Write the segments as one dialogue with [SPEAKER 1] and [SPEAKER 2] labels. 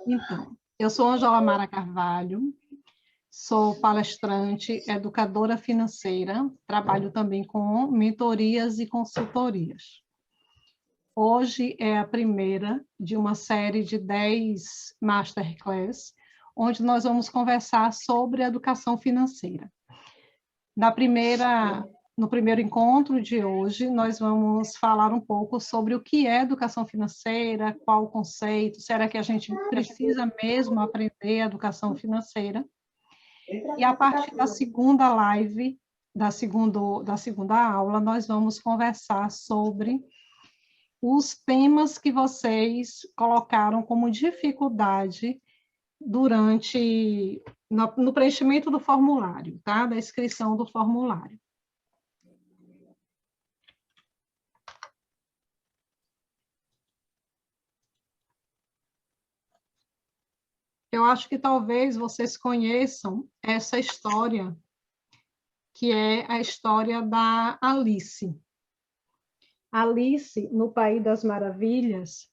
[SPEAKER 1] Então, eu sou Ângela Mara Carvalho, sou palestrante, educadora financeira, trabalho também com mentorias e consultorias. Hoje é a primeira de uma série de 10 masterclass, onde nós vamos conversar sobre educação financeira. No primeiro encontro de hoje, nós vamos falar um pouco sobre o que é educação financeira, qual o conceito, será que a gente precisa mesmo aprender educação financeira? E a partir da segunda live, da segunda aula, nós vamos conversar sobre os temas que vocês colocaram como dificuldade no preenchimento do formulário, tá? Da inscrição do formulário. Eu acho que talvez vocês conheçam essa história, que é a história da Alice. Alice, no País das Maravilhas,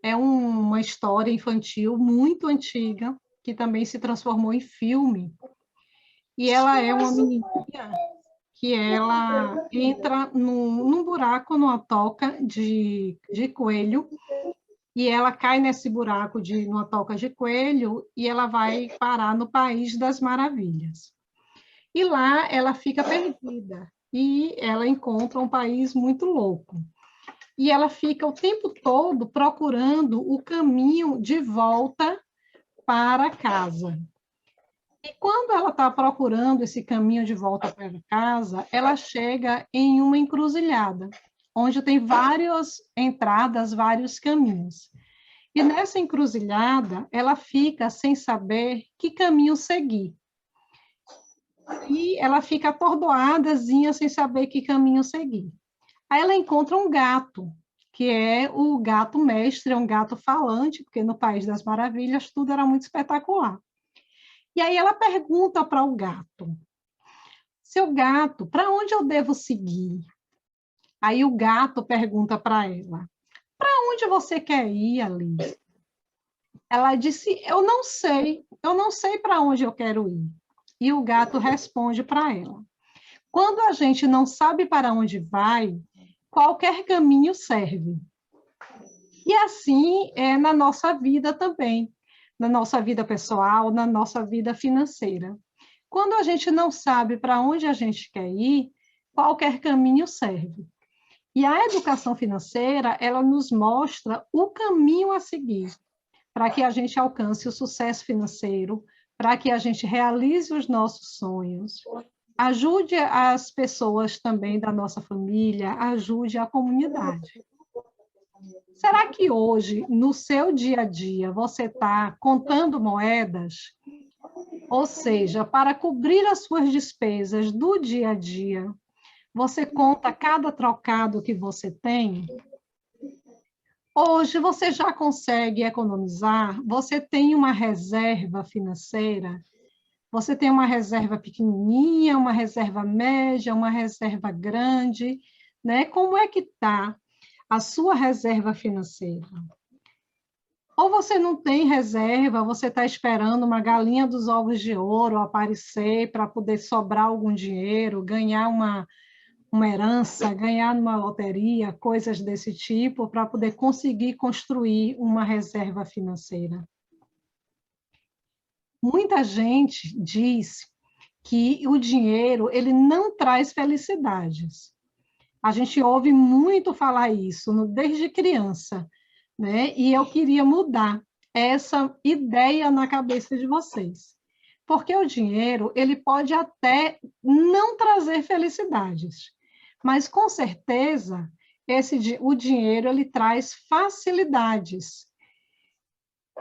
[SPEAKER 1] é uma história infantil muito antiga, que também se transformou em filme. E ela é uma menininha que ela entra num buraco, numa toca de coelho, e ela cai nesse buraco numa toca de coelho, e ela vai parar no País das Maravilhas. E lá ela fica perdida, e ela encontra um país muito louco. E ela fica o tempo todo procurando o caminho de volta para casa. E quando ela está procurando esse caminho de volta para casa, ela chega em uma encruzilhada, onde tem várias entradas, vários caminhos. E nessa encruzilhada, ela fica sem saber que caminho seguir. E ela fica atordoadazinha, sem saber que caminho seguir. Aí ela encontra um gato, que é o gato mestre, é um gato falante, porque no País das Maravilhas tudo era muito espetacular. E aí ela pergunta para o gato: seu gato, para onde eu devo seguir? Aí o gato pergunta para ela: para onde você quer ir, Alice? Ela disse: eu não sei para onde eu quero ir. E o gato responde para ela: quando a gente não sabe para onde vai, qualquer caminho serve. E assim é na nossa vida também, na nossa vida pessoal, na nossa vida financeira. Quando a gente não sabe para onde a gente quer ir, qualquer caminho serve. E a educação financeira, ela nos mostra o caminho a seguir para que a gente alcance o sucesso financeiro, para que a gente realize os nossos sonhos, ajude as pessoas também da nossa família, ajude a comunidade. Será que hoje, no seu dia a dia, você está contando moedas? Ou seja, para cobrir as suas despesas do dia a dia, você conta cada trocado que você tem? Hoje você já consegue economizar? Você tem uma reserva financeira? Você tem uma reserva pequenininha, uma reserva média, uma reserva grande, né? Como é que está a sua reserva financeira? Ou você não tem reserva, você está esperando uma galinha dos ovos de ouro aparecer para poder sobrar algum dinheiro, ganhar uma herança, ganhar numa loteria, coisas desse tipo, para poder conseguir construir uma reserva financeira. Muita gente diz que o dinheiro ele não traz felicidades. A gente ouve muito falar isso desde criança, né? E eu queria mudar essa ideia na cabeça de vocês. Porque o dinheiro, ele pode até não trazer felicidades, mas com certeza o dinheiro ele traz facilidades.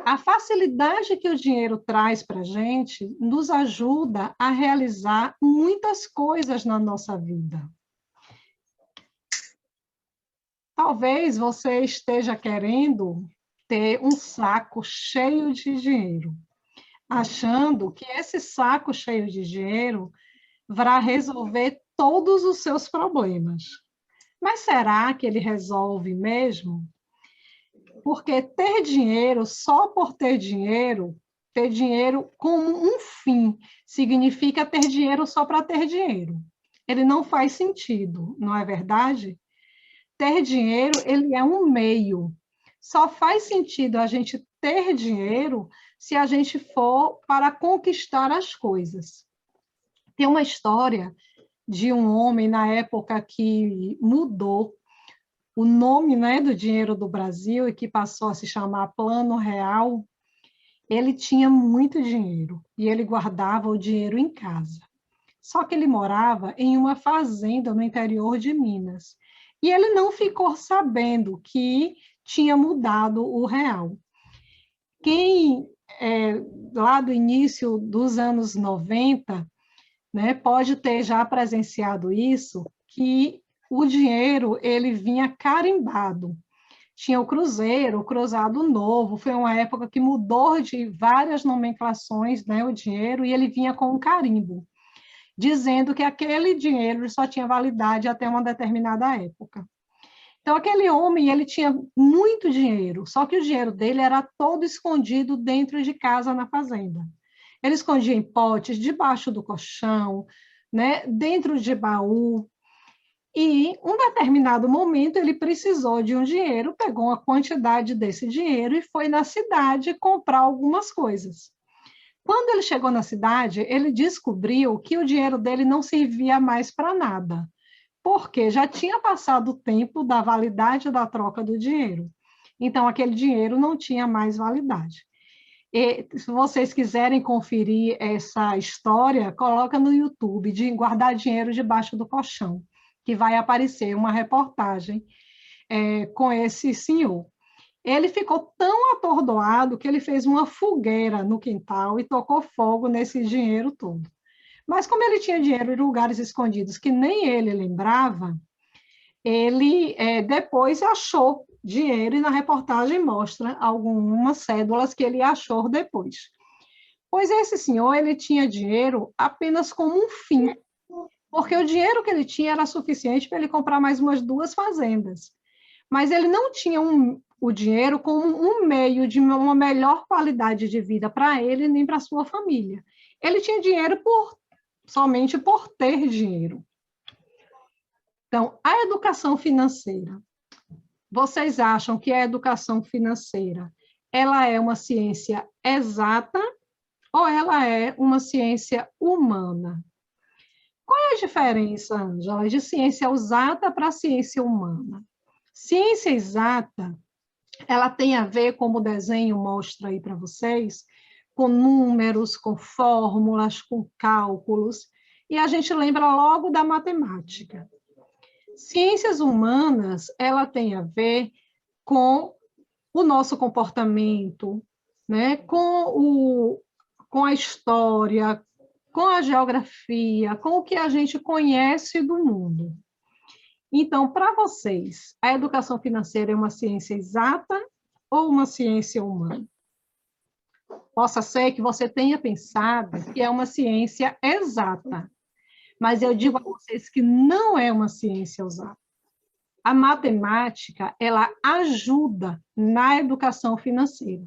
[SPEAKER 1] A facilidade que o dinheiro traz para a gente nos ajuda a realizar muitas coisas na nossa vida. Talvez você esteja querendo ter um saco cheio de dinheiro, achando que esse saco cheio de dinheiro vai resolver todos os seus problemas. Mas será que ele resolve mesmo? Porque só por ter dinheiro como um fim, significa ter dinheiro só para ter dinheiro. Ele não faz sentido, não é verdade? Ter dinheiro, ele é um meio. Só faz sentido a gente ter dinheiro se a gente for para conquistar as coisas. Tem uma história de um homem na época que mudou o nome, né, do dinheiro do Brasil e que passou a se chamar Plano Real. Ele tinha muito dinheiro e ele guardava o dinheiro em casa. Só que ele morava em uma fazenda no interior de Minas. E ele não ficou sabendo que tinha mudado o real. Quem, lá do início dos anos 90, né, pode ter já presenciado isso, que o dinheiro ele vinha carimbado. Tinha o cruzeiro, o cruzado novo, foi uma época que mudou de várias nomenclações, né, o dinheiro, e ele vinha com um carimbo, dizendo que aquele dinheiro só tinha validade até uma determinada época. Então, aquele homem, ele tinha muito dinheiro, só que o dinheiro dele era todo escondido dentro de casa na fazenda. Ele escondia em potes, debaixo do colchão, né, dentro de baú. E, um determinado momento, ele precisou de um dinheiro, pegou uma quantidade desse dinheiro e foi na cidade comprar algumas coisas. Quando ele chegou na cidade, ele descobriu que o dinheiro dele não servia mais para nada, porque já tinha passado o tempo da validade da troca do dinheiro. Então, aquele dinheiro não tinha mais validade. E, se vocês quiserem conferir essa história, coloca no YouTube de guardar dinheiro debaixo do colchão, que vai aparecer uma reportagem com esse senhor. Ele ficou tão atordoado que ele fez uma fogueira no quintal e tocou fogo nesse dinheiro todo. Mas como ele tinha dinheiro em lugares escondidos que nem ele lembrava, ele depois achou dinheiro e na reportagem mostra algumas cédulas que ele achou depois. Pois esse senhor, ele tinha dinheiro apenas como um fim, porque o dinheiro que ele tinha era suficiente para ele comprar mais umas 2 fazendas. Mas ele não tinha o dinheiro como um meio de uma melhor qualidade de vida para ele nem para sua família. Ele tinha dinheiro somente por ter dinheiro. Então, a educação financeira. Vocês acham que a educação financeira ela é uma ciência exata ou ela é uma ciência humana? Qual é a diferença, Ângela, de ciência exata para ciência humana? Ciência exata, ela tem a ver, como o desenho mostra aí para vocês, com números, com fórmulas, com cálculos, e a gente lembra logo da matemática. Ciências humanas, ela tem a ver com o nosso comportamento, né? com a história, com a geografia, com o que a gente conhece do mundo. Então, para vocês, a educação financeira é uma ciência exata ou uma ciência humana? Possa ser que você tenha pensado que é uma ciência exata, mas eu digo a vocês que não é uma ciência exata. A matemática, ela ajuda na educação financeira,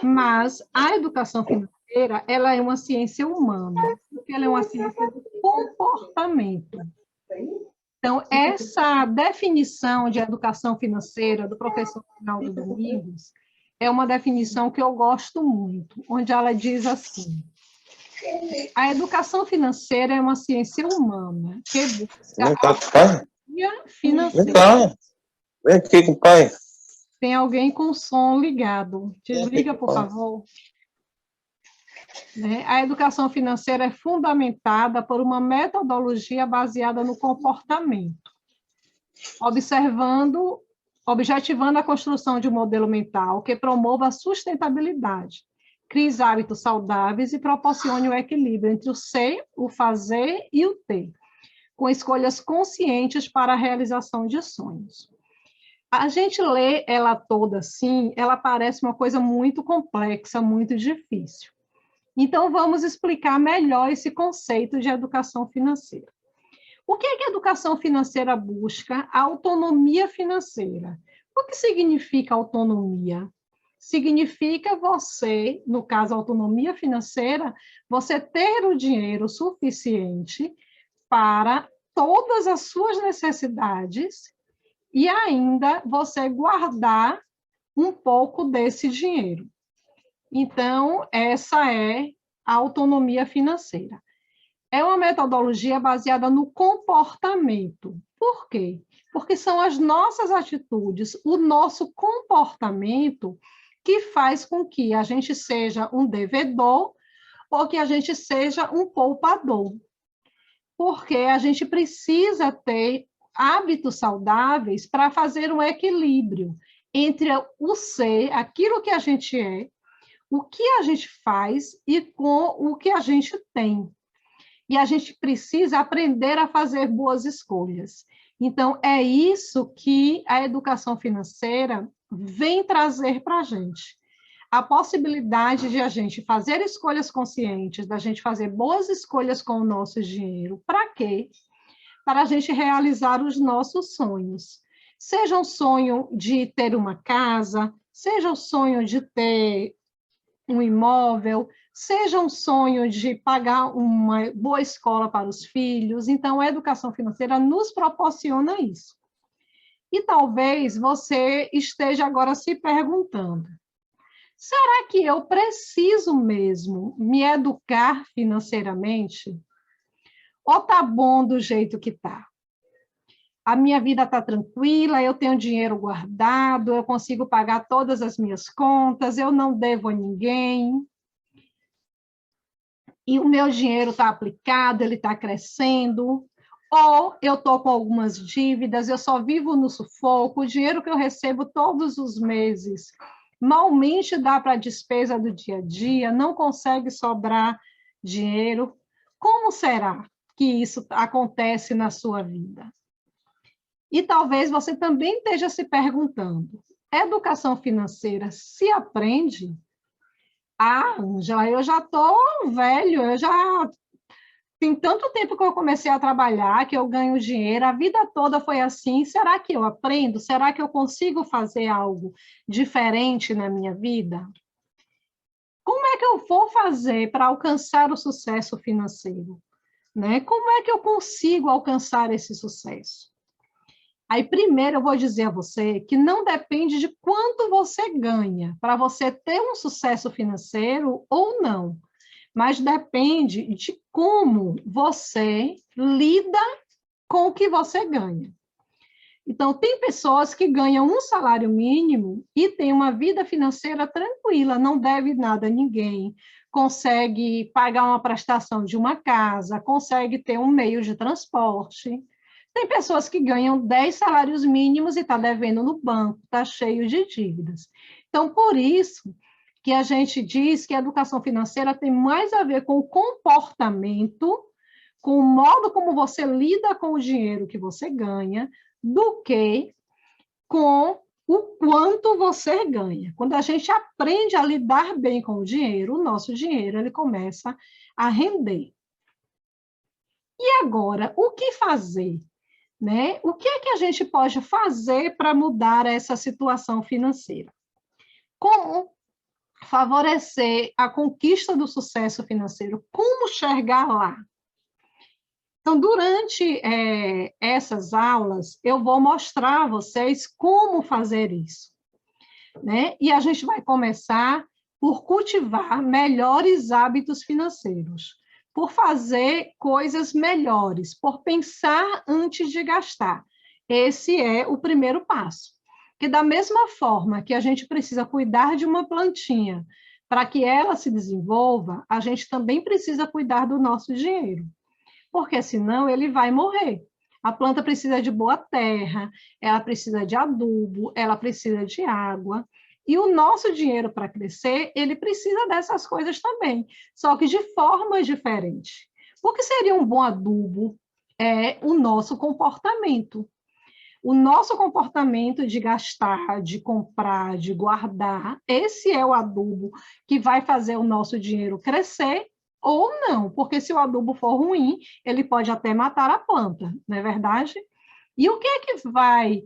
[SPEAKER 1] mas a educação financeira, ela é uma ciência humana, porque ela é uma ciência do comportamento. Então, essa definição de educação financeira do professor Ronaldo Domingos é uma definição que eu gosto muito, onde ela diz assim: a educação financeira é uma ciência humana que busca a autonomia financeira.
[SPEAKER 2] Vem aqui com o pai.
[SPEAKER 1] Tem alguém com o som ligado. Desliga, por favor. A educação financeira é fundamentada por uma metodologia baseada no comportamento, objetivando a construção de um modelo mental que promova a sustentabilidade, crie hábitos saudáveis e proporcione o equilíbrio entre o ser, o fazer e o ter, com escolhas conscientes para a realização de sonhos. A gente lê ela toda assim, ela parece uma coisa muito complexa, muito difícil. Então, vamos explicar melhor esse conceito de educação financeira. O que é que a educação financeira busca? A autonomia financeira. O que significa autonomia? Significa você, no caso, autonomia financeira, você ter o dinheiro suficiente para todas as suas necessidades e ainda você guardar um pouco desse dinheiro. Então, essa é a autonomia financeira. É uma metodologia baseada no comportamento. Por quê? Porque são as nossas atitudes, o nosso comportamento que faz com que a gente seja um devedor ou que a gente seja um poupador. Porque a gente precisa ter hábitos saudáveis para fazer um equilíbrio entre o ser, aquilo que a gente é, o que a gente faz e com o que a gente tem. E a gente precisa aprender a fazer boas escolhas. Então, é isso que a educação financeira vem trazer para a gente. A possibilidade de a gente fazer escolhas conscientes, da gente fazer boas escolhas com o nosso dinheiro. Para quê? Para a gente realizar os nossos sonhos. Seja um sonho de ter uma casa, seja o sonho de ter um imóvel, seja um sonho de pagar uma boa escola para os filhos. Então, a educação financeira nos proporciona isso. E talvez você esteja agora se perguntando, será que eu preciso mesmo me educar financeiramente? Ou tá bom do jeito que tá? A minha vida está tranquila, eu tenho dinheiro guardado, eu consigo pagar todas as minhas contas, eu não devo a ninguém. E o meu dinheiro está aplicado, ele está crescendo. Ou eu estou com algumas dívidas, eu só vivo no sufoco, o dinheiro que eu recebo todos os meses malmente dá para a despesa do dia a dia, não consegue sobrar dinheiro. Como será que isso acontece na sua vida? E talvez você também esteja se perguntando, educação financeira se aprende? Ah, Ângela, eu já estou velho, eu já tem tanto tempo que eu comecei a trabalhar, que eu ganho dinheiro, a vida toda foi assim. Será que eu aprendo? Será que eu consigo fazer algo diferente na minha vida? Como é que eu vou fazer para alcançar o sucesso financeiro? Né? Como é que eu consigo alcançar esse sucesso? Aí, primeiro, eu vou dizer a você que não depende de quanto você ganha para você ter um sucesso financeiro ou não, mas depende de como você lida com o que você ganha. Então, tem pessoas que ganham um salário mínimo e têm uma vida financeira tranquila, não deve nada a ninguém, consegue pagar uma prestação de uma casa, consegue ter um meio de transporte. Tem pessoas que ganham 10 salários mínimos e está devendo no banco, está cheio de dívidas. Então, por isso que a gente diz que a educação financeira tem mais a ver com o comportamento, com o modo como você lida com o dinheiro que você ganha, do que com o quanto você ganha. Quando a gente aprende a lidar bem com o dinheiro, o nosso dinheiro ele começa a render. E agora, o que fazer? Né? O que é que a gente pode fazer para mudar essa situação financeira? Como favorecer a conquista do sucesso financeiro? Como chegar lá? Então, durante essas aulas, eu vou mostrar a vocês como fazer isso. Né? E a gente vai começar por cultivar melhores hábitos financeiros, por fazer coisas melhores, por pensar antes de gastar. Esse é o primeiro passo. Que da mesma forma que a gente precisa cuidar de uma plantinha para que ela se desenvolva, a gente também precisa cuidar do nosso dinheiro, porque senão ele vai morrer. A planta precisa de boa terra, ela precisa de adubo, ela precisa de água. E o nosso dinheiro para crescer, ele precisa dessas coisas também, só que de formas diferentes. O que seria um bom adubo? É o nosso comportamento. O nosso comportamento de gastar, de comprar, de guardar, esse é o adubo que vai fazer o nosso dinheiro crescer ou não, porque se o adubo for ruim, ele pode até matar a planta, não é verdade? E o que é que vai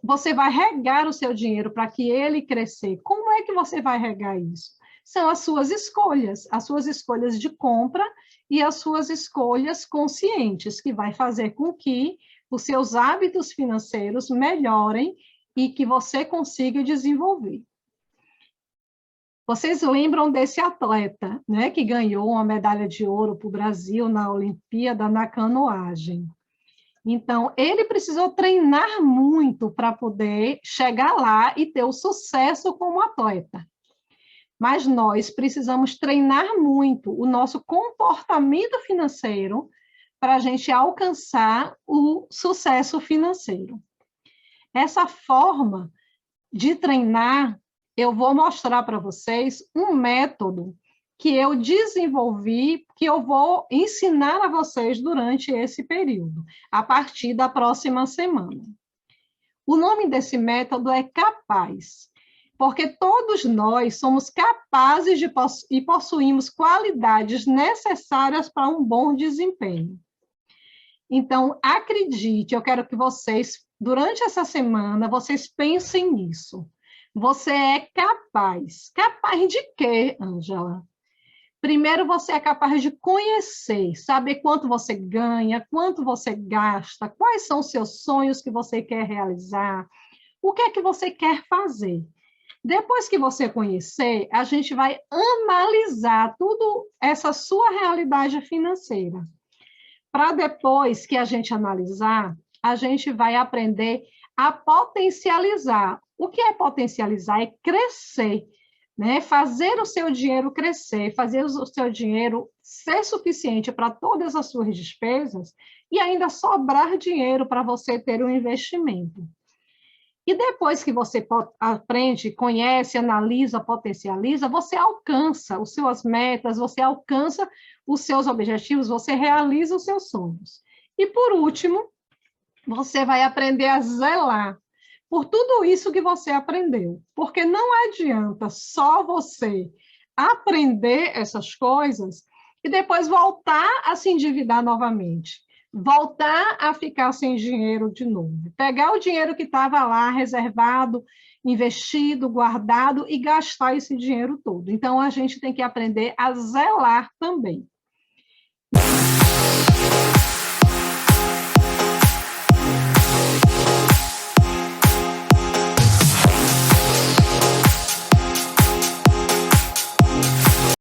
[SPEAKER 1] Você vai regar o seu dinheiro para que ele crescer. Como é que você vai regar isso? São as suas escolhas de compra e as suas escolhas conscientes, que vai fazer com que os seus hábitos financeiros melhorem e que você consiga desenvolver. Vocês lembram desse atleta, né, que ganhou uma medalha de ouro para o Brasil na Olimpíada na canoagem? Então, ele precisou treinar muito para poder chegar lá e ter o sucesso como atleta. Mas nós precisamos treinar muito o nosso comportamento financeiro para a gente alcançar o sucesso financeiro. Essa forma de treinar, eu vou mostrar para vocês um método que eu desenvolvi, que eu vou ensinar a vocês durante esse período, a partir da próxima semana. O nome desse método é Capaz, porque todos nós somos capazes e possuímos qualidades necessárias para um bom desempenho. Então, acredite, eu quero que vocês, durante essa semana, vocês pensem nisso. Você é capaz. Capaz de quê, Ângela? Primeiro, você é capaz de conhecer, saber quanto você ganha, quanto você gasta, quais são os seus sonhos que você quer realizar, o que é que você quer fazer. Depois que você conhecer, a gente vai analisar tudo essa sua realidade financeira. Para depois que a gente analisar, a gente vai aprender a potencializar. O que é potencializar? É crescer. Né? Fazer o seu dinheiro crescer, fazer o seu dinheiro ser suficiente para todas as suas despesas e ainda sobrar dinheiro para você ter um investimento. E depois que você aprende, conhece, analisa, potencializa, você alcança as suas metas, você alcança os seus objetivos, você realiza os seus sonhos. E, por último, você vai aprender a zelar por tudo isso que você aprendeu. Porque não adianta só você aprender essas coisas e depois voltar a se endividar novamente, voltar a ficar sem dinheiro de novo, pegar o dinheiro que estava lá reservado, investido, guardado e gastar esse dinheiro todo. Então, a gente tem que aprender a zelar também.